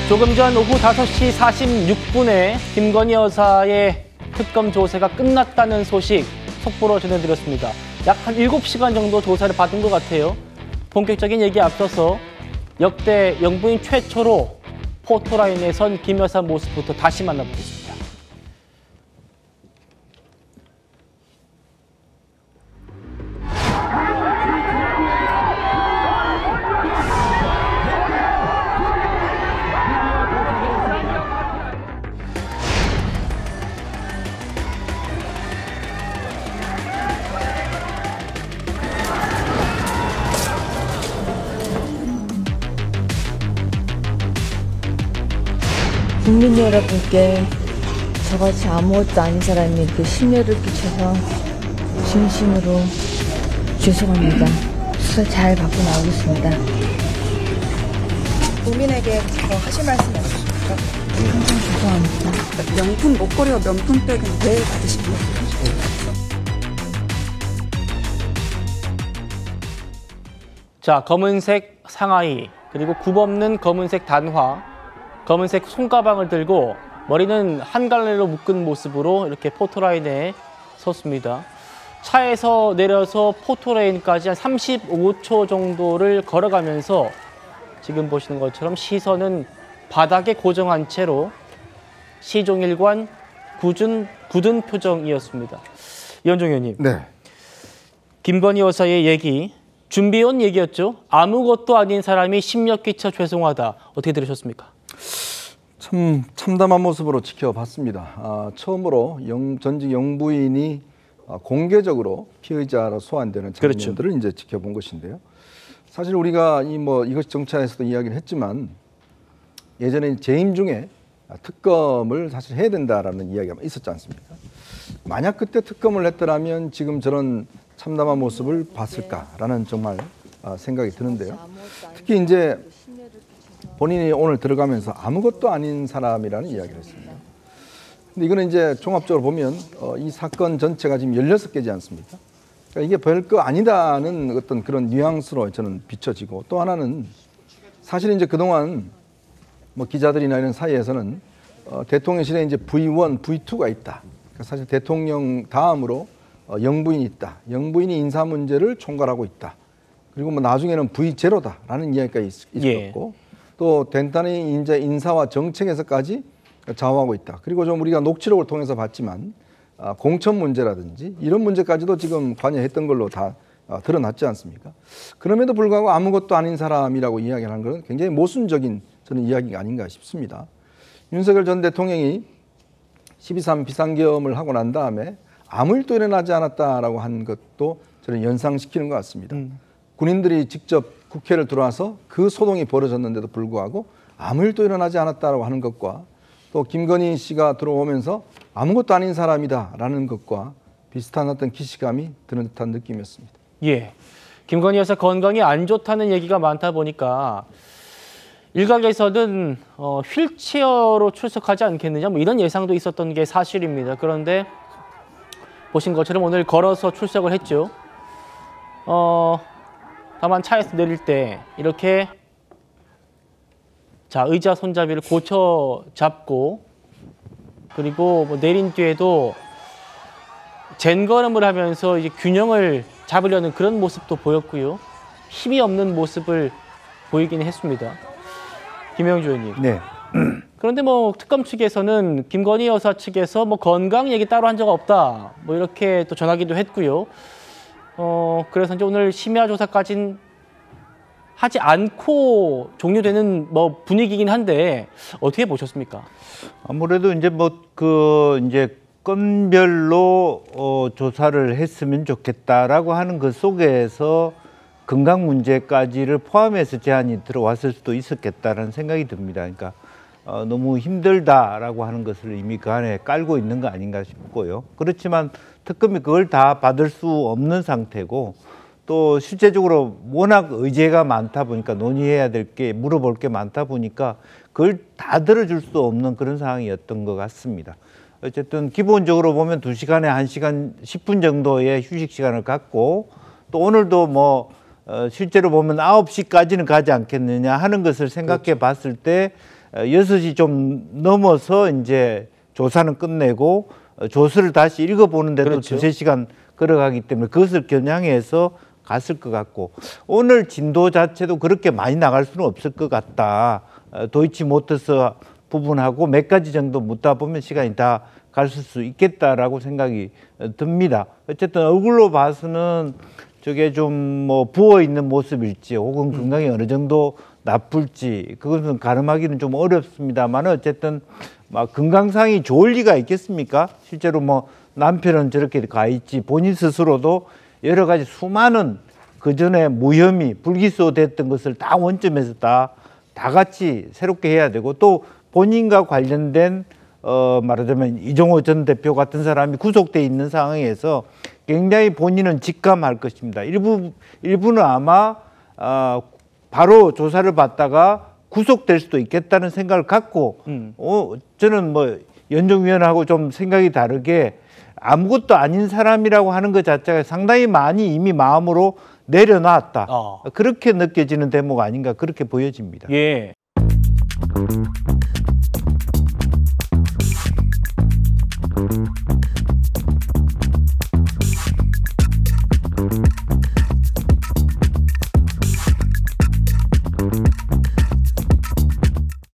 조금 전 오후 5시 46분에 김건희 여사의 특검 조사가 끝났다는 소식 속보로 전해드렸습니다. 약 한 7시간 정도 조사를 받은 것 같아요. 본격적인 얘기에 앞서서 역대 영부인 최초로 포토라인에 선 김 여사 모습부터 다시 만나보겠습니다. 국민 여러분께 저같이 아무것도 아닌 사람이 이렇게 심려를 끼쳐서 진심으로 죄송합니다. 수사 잘 받고 나오겠습니다. 국민에게 더 하실 말씀 없으십니까? 항상 죄송합니다. 명품 목걸이와 명품백은 왜 받으신 거예요? 자, 검은색 상하이, 그리고 굽없는 검은색 단화, 검은색 손가방을 들고 머리는 한 갈래로 묶은 모습으로 이렇게 포토라인에 섰습니다. 차에서 내려서 포토레인까지 한 35초 정도를 걸어가면서 지금 보시는 것처럼 시선은 바닥에 고정한 채로 시종일관 굳은 표정이었습니다. 이현종 의원님, 네. 김건희 여사의 얘기, 준비해온 얘기였죠. 아무것도 아닌 사람이 심려 끼쳐 죄송하다. 어떻게 들으셨습니까? 참 참담한 모습으로 지켜봤습니다. 처음으로 전직 영부인이 공개적으로 피의자로 소환되는 장면들을 이제 지켜본 것인데요. 사실 우리가 이것이 정치화에서도 이야기를 했지만 예전에 재임 중에 특검을 사실 해야 된다라는 이야기가 있었지 않습니까? 만약 그때 특검을 했더라면 지금 저런 참담한 모습을 봤을까라는 정말 생각이 드는데요. 특히 이제 본인이 오늘 들어가면서 아무것도 아닌 사람이라는 이야기를 했습니다. 근데 이거는 이제 종합적으로 보면 이 사건 전체가 지금 16개지 않습니까? 그러니까 이게 별거 아니다는 어떤 그런 뉘앙스로 저는 비춰지고, 또 하나는 사실 이제 그동안 기자들이나 이런 사이에서는 대통령실에 이제 V1, V2가 있다. 그러니까 사실 대통령 다음으로 영부인이 있다. 영부인이 인사 문제를 총괄하고 있다. 그리고 나중에는 V0다라는 이야기가 있었고, 또 덴탄이 이제 인사와 정책에서까지 좌우하고 있다. 그리고 좀 우리가 녹취록을 통해서 봤지만 공천 문제라든지 이런 문제까지도 지금 관여했던 걸로 다 드러났지 않습니까? 그럼에도 불구하고 아무것도 아닌 사람이라고 이야기하는 것은 굉장히 모순적인 저는 이야기가 아닌가 싶습니다. 윤석열 전 대통령이 12.3 비상계엄을 하고 난 다음에 아무 일도 일어나지 않았다라고 한 것도 저는 연상시키는 것 같습니다. 군인들이 직접 국회를 들어와서 그 소동이 벌어졌는데도 불구하고 아무 일도 일어나지 않았다라고 하는 것과, 또 김건희 씨가 들어오면서 아무것도 아닌 사람이다라는 것과 비슷한 어떤 기시감이 드는 듯한 느낌이었습니다. 예, 김건희 여사 건강이 안 좋다는 얘기가 많다 보니까 일각에서는 휠체어로 출석하지 않겠느냐 이런 예상도 있었던 게 사실입니다. 그런데 보신 것처럼 오늘 걸어서 출석을 했죠. 다만 차에서 내릴 때 이렇게 의자 손잡이를 고쳐 잡고, 그리고 내린 뒤에도 젠걸음을 하면서 이제 균형을 잡으려는 그런 모습도 보였고요. 힘이 없는 모습을 보이긴 했습니다. 김영주 의원님. 네. 그런데 특검 측에서는 김건희 여사 측에서 건강 얘기 따로 한 적 없다. 이렇게 또 전하기도 했고요. 그래서 이제 오늘 심야 조사까지는 하지 않고 종료되는 분위기긴 한데 어떻게 보셨습니까? 아무래도 이제 이제 건별로 조사를 했으면 좋겠다라고 하는 그 속에서 건강 문제까지를 포함해서 제안이 들어왔을 수도 있었겠다라는 생각이 듭니다. 그러니까 너무 힘들다라고 하는 것을 이미 그 안에 깔고 있는 거 아닌가 싶고요. 그렇지만 특검이 그걸 다 받을 수 없는 상태고, 또 실제적으로 워낙 의제가 많다 보니까 논의해야 될 게, 물어볼 게 많다 보니까 그걸 다 들어줄 수 없는 그런 상황이었던 것 같습니다. 어쨌든 기본적으로 보면 2시간에 1시간 10분 정도의 휴식 시간을 갖고, 또 오늘도 실제로 보면 9시까지는 가지 않겠느냐 하는 것을 생각해 봤을 때 6시 좀 넘어서 이제 조사는 끝내고 조서를 다시 읽어보는데도 그렇죠. 두세 시간 걸어가기 때문에 그것을 겨냥해서 갔을 것 같고 오늘 진도 자체도 그렇게 많이 나갈 수는 없을 것 같다. 도이치모터스 부분하고 몇 가지 정도 묻다 보면 시간이 다 갔을 수 있겠다라고 생각이 듭니다. 어쨌든 얼굴로 봐서는 저게 좀 뭐 부어 있는 모습일지 혹은 건강이 어느 정도 나쁠지 그것은 가늠하기는 좀 어렵습니다만 어쨌든 막 건강상이 좋을 리가 있겠습니까? 실제로 뭐 남편은 저렇게 가 있지 본인 스스로도 여러 가지 수많은 그 전에 무혐의 불기소됐던 것을 다 원점에서 다 같이 새롭게 해야 되고 또 본인과 관련된 말하자면 이종호 전 대표 같은 사람이 구속돼 있는 상황에서 굉장히 본인은 직감할 것입니다. 일부는 아마 바로 조사를 받다가 구속될 수도 있겠다는 생각을 갖고 저는 뭐 연정위원하고 좀 생각이 다르게 아무것도 아닌 사람이라고 하는 것 자체가 상당히 많이 이미 마음으로 내려놨다. 그렇게 느껴지는 대목 아닌가 그렇게 보여집니다. 예.